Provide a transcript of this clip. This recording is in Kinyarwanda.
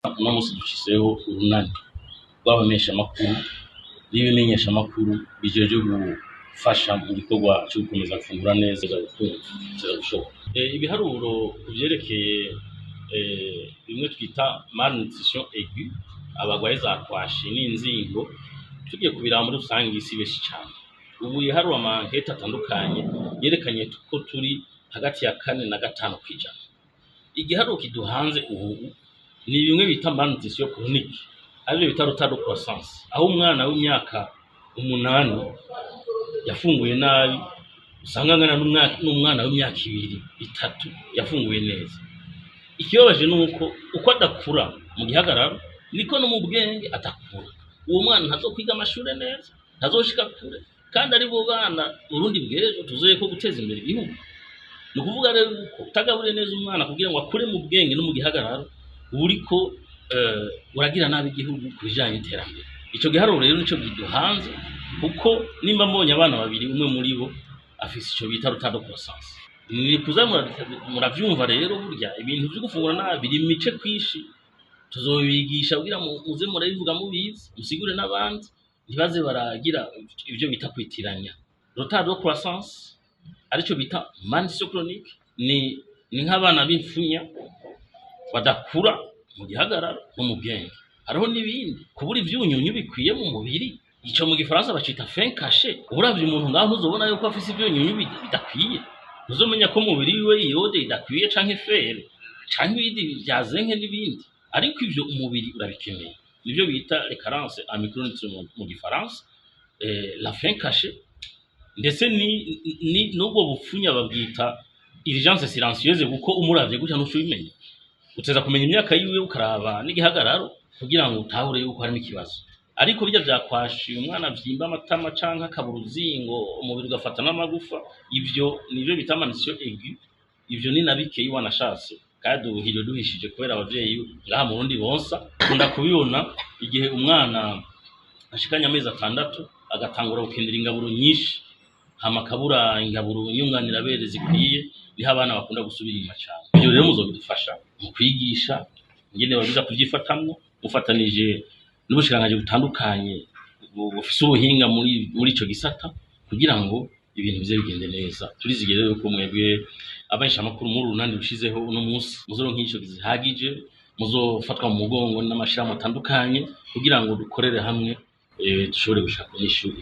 uno munsi dushizeho urunani rw'abamenyeshamakuru n'ibimenyeshamakuru bijeje gufasha mu gikorwa cyo gukomeza gufungura neza gushoboka. Ibiharuro kuvyerekeye bimwe twita malnutrition aiguë, abagwaye za kwashi n'inzingo, tugiye kubiraba muri rusange isi beshi cyane. Ubu ibiharuro amankete atandukanye yerekanye ko turi hagati ya 4 na 5 kwijana. Igiharuro kiduhanze ubu ni bimwe bita malnutrition chronique, ari bita retard de croissance, aho umwana w'imyaka 8 yafunguye nabi usanga ngana n'umwana w'imyaka 2 3 yafunguye neza. Ikibabaje nuko uko adakura mu gihagararo niko no mu bwenge atakura. Uwo mwana ntazokwiga amashure neza, ntazoshika kure, kandi ari bo bana urundi bwejo tuzoye ko guteza imbere igihugu. No kuvuga rero uko utagabure neza umwana kugira ngo akure mu bwenge no mu gihagararo uriko uragira nabi igihugu kubijanye iterambere. Ico giharuro rero nico giduhanze kuko nimba mbonye abana babiri umwe muri bo afise ico bita retard de croissance. Ni kuza muravyumva rero burya ibintu byo gufungura nabi biri mice kwishi, tuzobigisha kugira muze murabivuga mubizi musigure n'abandi ntibaze baragira ivyo bita kwitiranya. Retard de croissance arico bita malnutrition chronique ni nk'abana b'imfunya badakura mu gihagararo no mu bwenge. Hariho n'ibindi kubura ivyunyunyu bikwiye mu mubiri, ico mu gifaransa bacita faim caché. Uravye umuntu ngaho ntuzobona yuko afise ivyunyunyu bidakwiye, uzomenya ko mubiri wiwe iyode idakwiye canke fere canke ibindi vyazenke n'ibindi, ariko ivyo umubiri urabikeneye. Nivyo bita les carences en micronutriments mu gifaransa, la faim cachée. Ndetse ni nubwo bufunya babwita urgence silencieuse, kuko umuravye gutya ntushobimenya. Uteza kumenya imyaka yiwe ukaraba n'igihagararo kugira ngo utahure yuko hari n'ikibazo. Ariko bijya byakwashi umwana vyimba amatama canka kaburuzingo umubiri ugafata n'amagufa, ivyo nivyo bita malnutrition aiguë. Ivyo ni nabike yiwanashatse kandi ubuhiro duhishije kubera abavyeyi ngaha mu Burundi bonsa kunda kubibona igihe umwana ashikanya amezi 6 agatangura gukendera ingaburo nyinshi, hama kabura ingaburo nyunganira bere zikwiye, niho abana bakunda gusubira inyuma cyane. Ivyo rero muzobidufasha mu kwigisha ngene babiza kuvyifatamwo mufatanije n'ubushikanganje butandukanye bufise ubuhinga muri ico gisata kugira ngo ibintu bize bigende neza. Turizigere rero ko mwebwe abamenyeshamakuru muri urunani rushizeho uno munsi muzoronka ico gihagije, muzofatwa mu mugongo n'amashirahamwe atandukanye kugira ngo dukorere hamwe dushobore gushaka n'ishuri.